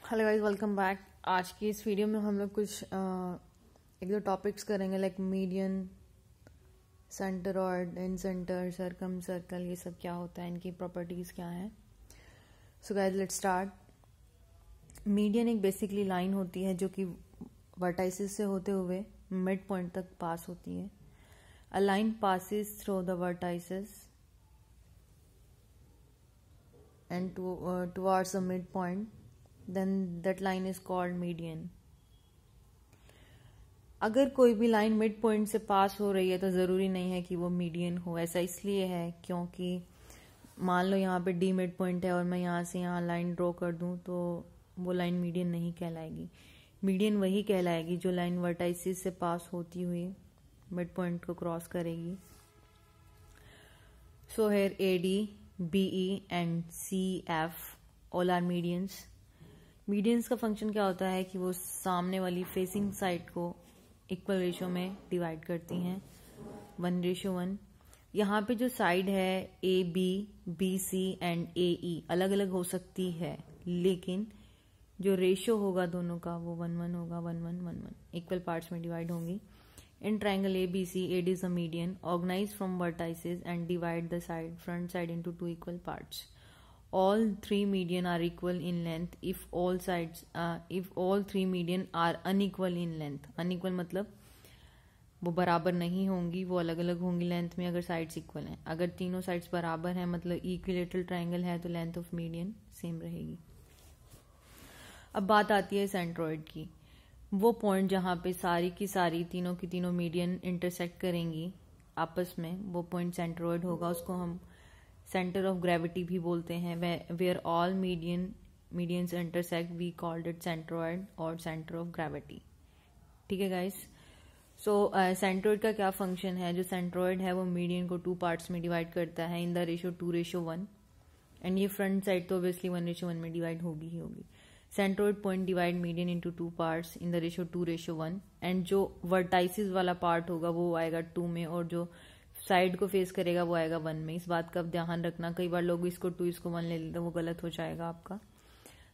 Hello guys, welcome back. आज की इस वीडियो में हम लोग कुछ एक दो टॉपिक्स करेंगे, लाइक मीडियन, सेंटरॉइड, इन सेंटर, सर्कम सर्कल, ये सब क्या होता है, इनकी प्रॉपर्टीज क्या है। So guys let's start. Median एक बेसिकली लाइन होती है जो कि वर्टाइसिस से होते हुए मिड पॉइंट तक पास होती है। A line passes through the vertices and towards the midpoint, then that line is called median. अगर कोई भी लाइन मिड पॉइंट से पास हो रही है तो ज़रूरी नहीं है कि वो मीडियन हो। ऐसा इसलिए है क्योंकि मान लो यहाँ पे डी मिड पॉइंट है और मैं यहाँ से यहाँ लाइन ड्रॉ कर दूँ तो वो लाइन मीडियन नहीं कहलाएगी। मीडियन वही कहलाएगी जो लाइन वर्टाइसिस से पास होती हुई मिड पॉइंट को क्रॉस करेगी। So here AD, BE and CF all are medians. Medians का फंक्शन क्या होता है कि वो सामने वाली फेसिंग साइड को इक्वल रेशियो में डिवाइड करती हैं, 1:1। यहाँ पे जो साइड है AB, BC एंड AE अलग अलग हो सकती है, लेकिन जो रेशियो होगा दोनों का वो 1:1 होगा, 1:1 इक्वल पार्ट्स में डिवाइड होंगी। In triangle ABC, AD is a median, organized from vertices and divide the front side into two equal parts. All three median are equal in length if all three median are unequal in length. Unequal मतलब वो बराबर नहीं होंगी, वो अलग अलग होंगी length में अगर साइड्स इक्वल हैं। अगर तीनों साइड्स बराबर हैं मतलब इक्विलेटरल ट्राइंगल है तो लेंथ ऑफ मीडियन सेम रहेगी। अब बात आती है सेंट्रॉइड की। वो पॉइंट जहाँ पे सारी की सारी तीनों की तीनों मीडियन इंटरसेक्ट करेंगी आपस में, वो पॉइंट सेंट्रॉइड होगा। उसको हम सेंटर ऑफ ग्रेविटी भी बोलते हैं। Where all medians intersect we called it centroid और सेंटर ऑफ ग्रेविटी। ठीक है गाइस। सो सेंट्रॉइड का क्या फंक्शन है? जो सेंट्रॉइड है वो मीडियन को 2 पार्ट्स में डिवाइड करता है इन द रेशियो 2:1 एंड ये फ्रंट साइड तो ऑब्वियसली 1:1 में डिवाइड होगी ही होगी। Centroid point divide median into 2 parts in the ratio 2:1 and जो वर्टाइसिस वाला पार्ट होगा वो आएगा 2 में और जो साइड को फेस करेगा वो आएगा 1 में। इस बात का ध्यान रखना, कई बार लोग इसको 2 इसको 1 ले लेते हैं, वो गलत हो जाएगा आपका।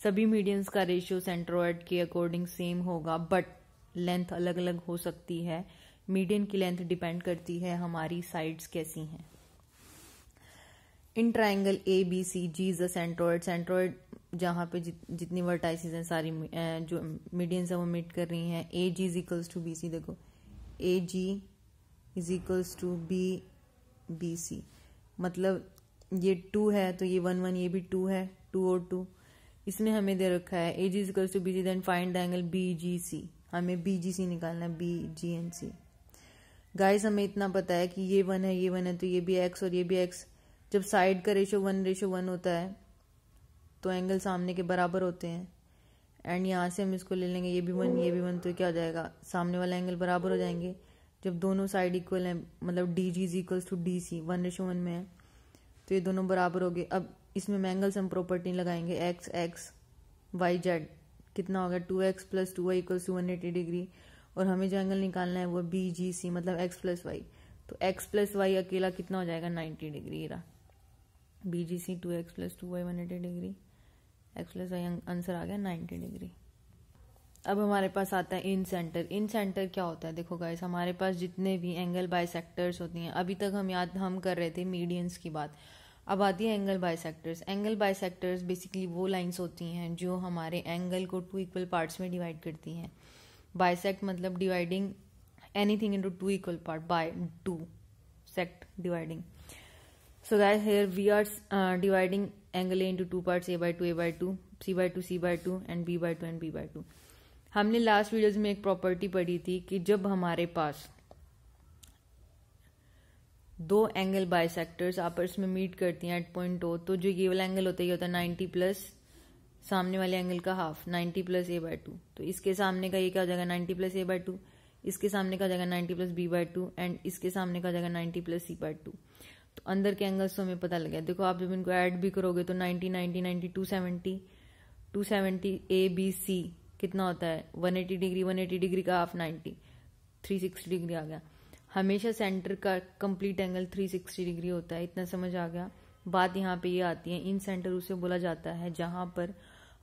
सभी मीडियंस का रेशियो सेंट्रॉइड के अकॉर्डिंग सेम होगा, बट लेंथ अलग अलग हो सकती है। मीडियन की लेंथ डिपेंड करती है हमारी साइड्स कैसी हैं। In triangle ABCG is the centroid. Centroid जहाँ पे जितनी वर्टाइसिस हैं सारी जो मीडियंस है वो मीट कर रही हैं। AG is equals to BC। देखो AG is equals to BC मतलब ये 2 है तो ये 1:1, ये भी 2 है, 2 और 2। इसमें हमें दे रखा है AG is equals to BC, then find the angle BGC। हमें BGC निकालना है, BGNC। गाइस हमें इतना पता है कि ये 1 है, ये 1 है तो ये भी X और ये भी X। जब साइड का रेशियो 1:1 होता है तो एंगल सामने के बराबर होते हैं एंड यहाँ से हम इसको ले लेंगे, ये भी 1 ये भी 1 तो क्या हो जाएगा, सामने वाला एंगल बराबर हो जाएंगे। जब दोनों साइड इक्वल हैं मतलब DG is equals to DC 1:1 में है तो ये दोनों बराबर हो गए। अब इसमें एंगल्स हम प्रॉपर्टी लगाएंगे, X Y Z कितना होगा 2X + 2Y equals to 180 degree और हमें जो एंगल निकालना है वो BGC मतलब X + Y। तो X + Y अकेला कितना हो जाएगा 90 degree. BGC 2X + 2Y 180 degree, X + Y answer आ गया 90 डिग्री। अब हमारे पास आता है इन सेंटर। इन सेंटर क्या होता है? देखो गाइस हमारे पास जितने भी एंगल बाइसेक्टर्स होती हैं, अभी तक हम कर रहे थे मीडियंस की बात, अब आती है angle bisectors. Angle bisectors basically वो लाइंस होती हैं जो हमारे एंगल को 2 इक्वल पार्ट्स में डिवाइड करती हैं। बाइसेक्ट मतलब dividing anything into 2 equal part by 2 sect dividing. So guys here we are dividing angle A into 2 parts, A/2, A/2, C/2, C/2 and B/2 and B/2। हमने last videos में एक property पढ़ी थी कि जब हमारे पास 2 एंगल बाइसेक्टर्स आपस में मीट करती हैं एट पॉइंट O, तो जो ये वाला एंगल होता है ये होता है 90 प्लस सामने वाले एंगल का हाफ, 90 + A/2। तो इसके सामने का ये क्या हो जाएगा 90 + A/2, इसके सामने का हो जाएगा 90 + B/2 एंड इसके सामने का हो जाएगा 90 + C/2। तो अंदर के एंगल्स तो हमें पता लग गया। देखो आप जब इनको ऐड भी करोगे तो 90 90 90 270 ABC कितना होता है 180 डिग्री, 180 डिग्री का हाफ 90, 360 डिग्री आ गया। हमेशा सेंटर का कंप्लीट एंगल 360 डिग्री होता है, इतना समझ आ गया। बात यहाँ पे ये आती है इन सेंटर उसे बोला जाता है जहां पर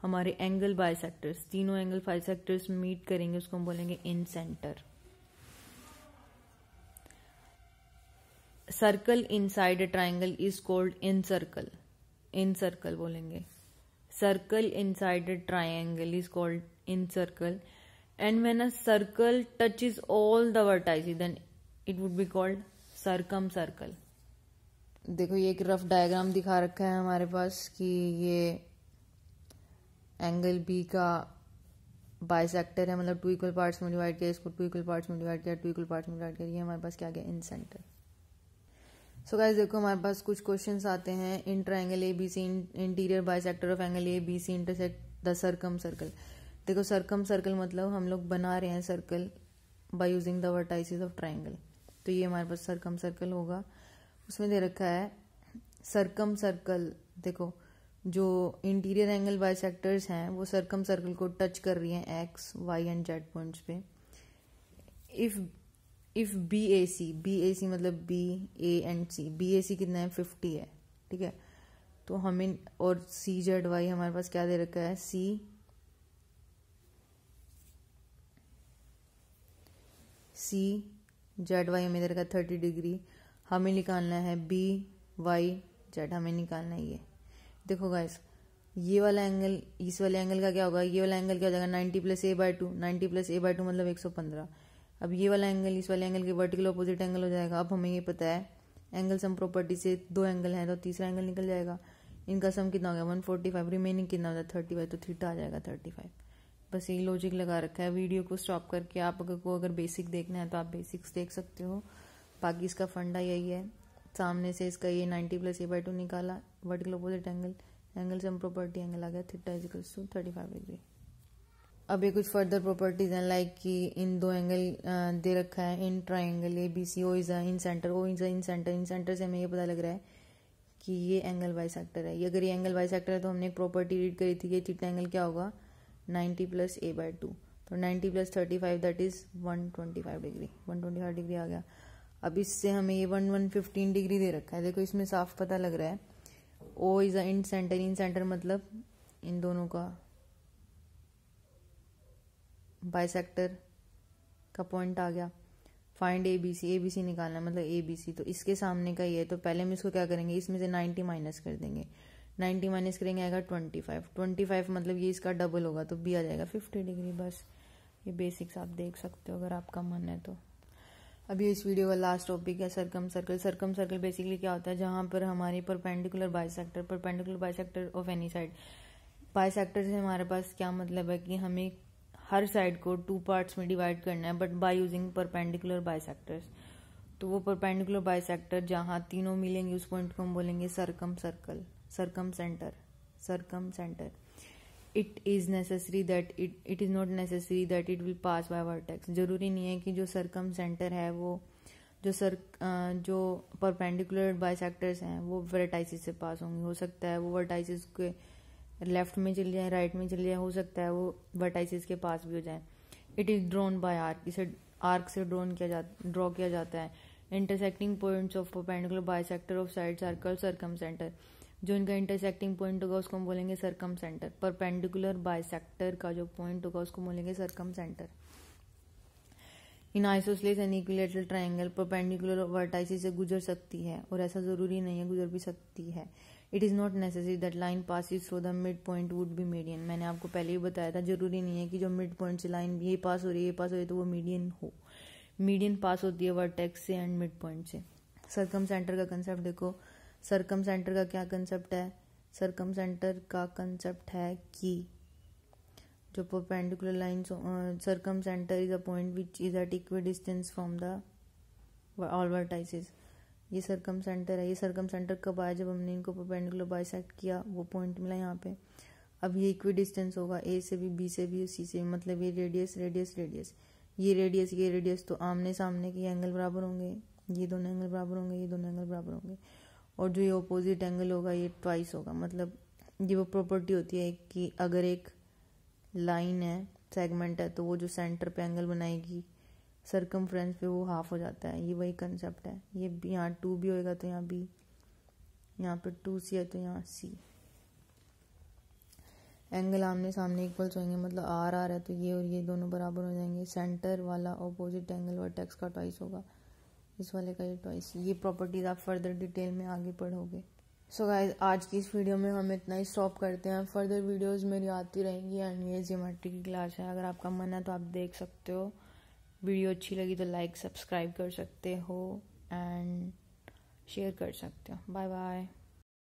हमारे एंगल बाइसेक्टर्स, तीनों एंगल बाइसेक्टर्स मीट करेंगे, उसको हम बोलेंगे incentre. Circle inside a triangle is called incircle, incircle बोलेंगे। Circle inside a triangle is called incircle, and when a circle touches all the vertices then it would be called circumcircle. देखो ये एक rough diagram दिखा रखा है हमारे पास कि ये एंगल बी का बाइसेक्टर है, मतलब 2 इक्वल पार्ट्स में डिवाइड किया, इसको 2 इक्वल पार्ट्स में डिवाइड किया, 2 इक्वल पार्ट्स में डिवाइड किया, ये हमारे पास क्या गया इन सेंटर। सो गाइस देखो हमारे पास कुछ क्वेश्चंस आते हैं। In triangle A B C interior bisector of angle A B C intersect the circumcircle. देखो सर्कम सर्कल मतलब हम लोग बना रहे हैं circle by using the vertices of triangle, तो ये हमारे पास सर्कम सर्कल होगा। उसमें दे रखा है सर्कम सर्कल, देखो जो इंटीरियर एंगल बाइसेक्टर्स हैं वो सर्कम सर्कल को टच कर रही हैं X Y and Z points पे। इफ बी ए सी मतलब B A and C, B A C कितना है 50 है, ठीक है। तो हमें और सी जेड वाई हमारे पास क्या दे रखा है, सी जेड वाई हमें दे रखा है 30 डिग्री। हमें निकालना है बी वाई जेड, हमें निकालना है ये। देखो गाइस ये वाला एंगल इस वाले एंगल का क्या होगा, ये वाला एंगल क्या हो जाएगा 90 + a/2, 90 + a/2 मतलब 115। अब ये वाला एंगल इस वाले एंगल के वर्टिकल ऑपोजिट एंगल हो जाएगा। अब हमें ये पता है एंगल सम प्रॉपर्टी से 2 एंगल हैं तो तीसरा एंगल निकल जाएगा। इनका सम कितना हो गया 145, रिमेनिंग कितना हो जाए 35, तो थीटा आ जाएगा 35। बस यही लॉजिक लगा रखा है। वीडियो को स्टॉप करके आप अगर बेसिक देखना है तो आप बेसिक्स देख सकते हो, बाकी इसका फंडा यही है। सामने से इसका ये 90 + a/2 निकाला, vertical opposite angle sum property angle आ गया theta is equal to 35 degree. अब ये कुछ फर्दर प्रॉपर्टीज हैं, लाइक कि इन 2 एंगल दे रखा है in triangle A B C, O is incentre, O is incentre. Incentre से हमें ये पता लग रहा है कि ये एंगल बाइसेक्टर है। ये अगर ये एंगल बाइसेक्टर है तो हमने एक प्रॉपर्टी रीड करी थी कि थीटा एंगल क्या होगा 90 + a/2, तो 90 + 35 दैट इज 125 डिग्री, 125 डिग्री आ गया। अब इससे हमें ये 115 डिग्री दे रखा है। देखो इसमें साफ पता लग रहा है O is incentre, incentre मतलब इन दोनों का बाइसेक्टर का पॉइंट आ गया। फाइंड ए बी सी निकालना मतलब ए बी सी, तो इसके सामने का ये है, तो पहले हम इसको क्या करेंगे, इसमें से 90 माइनस कर देंगे। 90 माइनस करेंगे आएगा 25 मतलब ये इसका डबल होगा, तो बी आ जाएगा 50 डिग्री। बस ये बेसिक्स आप देख सकते हो अगर आपका मन है तो। अभी इस वीडियो का लास्ट टॉपिक है circum circle. Circum circle basically क्या होता है, जहां पर हमारी perpendicular bisector of any side. Bisector से हमारे पास क्या मतलब है कि हमें हर साइड को 2 पार्ट्स में डिवाइड करना है, but by using perpendicular bisectors. तो वो परपेंडिकुलर बाइसेक्टर जहां तीनों मिलेंगे उस पॉइंट को हम बोलेंगे circumcircle, circumcentre. It is not necessary that it will pass by vertex. जरूरी नहीं है कि जो सर्कम सेंटर है वो जो परपेंडिकुलर बाइसेक्टर्स हैं वो वर्टाइसिस से पास होंगे। हो सकता है वो वर्टाइसिस के लेफ्ट में चले जाए, राइट में चले जाए, हो सकता है वो वर्टाइसिस के पास भी हो जाए। It is drawn by arc, इसे आर्क से ड्रॉ किया जाता है। Intersecting points of perpendicular bisector of side circle circum centre. जो इनका इंटरसेक्टिंग पॉइंट होगा उसको हम बोलेंगे सर्कम सेंटर। परपेंडिकुलर बाइसेक्टर का जो पॉइंट होगा उसको बोलेंगे circum centre. In isosceles and equilateral triangle perpendicular vertices से गुजर सकती है, और ऐसा जरूरी नहीं है, गुजर भी सकती है। It is not necessary that line passes through the mid point would be median. मैंने आपको पहले ही बताया था, जरूरी नहीं है कि जो मिड पॉइंट से लाइन ये पास हो रही है तो वो मीडियन हो। मीडियन पास होती है वर्टेक्स से एंड मिड पॉइंट से। सर्कम सेंटर का कंसेप्ट देखो, सर्कम सेंटर का क्या कंसेप्ट है, सर्कम सेंटर का कंसेप्ट है कि जो perpendicular line circumcentre is a point which is at equal distance from the all vertices. ये सर्कम सेंटर है। ये सर्कम सेंटर कब आया, जब हमने इनको परपेंडिकुलर बाइसेक्ट किया, वो पॉइंट मिला यहाँ पे। अब ये इक्वल डिस्टेंस होगा ए से भी, बी से भी, सी से भी, मतलब ये रेडियस ये रेडियस तो आमने सामने के एंगल बराबर होंगे, ये दोनों एंगल बराबर होंगे, और जो ये ऑपोजिट एंगल होगा ये ट्वाइस होगा। मतलब ये वो प्रॉपर्टी होती है कि अगर एक लाइन है, सेगमेंट है, तो वो जो सेंटर पे एंगल बनाएगी सर्कमफ्रेंस पे वो हाफ हो जाता है। ये वही कंसेप्ट है। ये यहाँ 2 भी होएगा तो यहाँ बी, यहाँ पे 2C है तो यहाँ C। एंगल आमने सामने इक्वल्स होंगे, मतलब आर आर है तो ये और ये दोनों बराबर हो जाएंगे। सेंटर वाला ऑपोजिट एंगल वर्टेक्स का ट्वाइस होगा, इस वाले का ये ट्वाइस। ये प्रॉपर्टीज आप फर्दर डिटेल में आगे पढ़ोगे। सो गाइस, आज की इस वीडियो में हम इतना ही स्टॉप करते हैं। फर्दर वीडियोस मेरी आती रहेंगी एंड ये ज्योमेट्री की क्लास है, अगर आपका मन है तो आप देख सकते हो। वीडियो अच्छी लगी तो लाइक सब्सक्राइब कर सकते हो एंड शेयर कर सकते हो। Bye bye.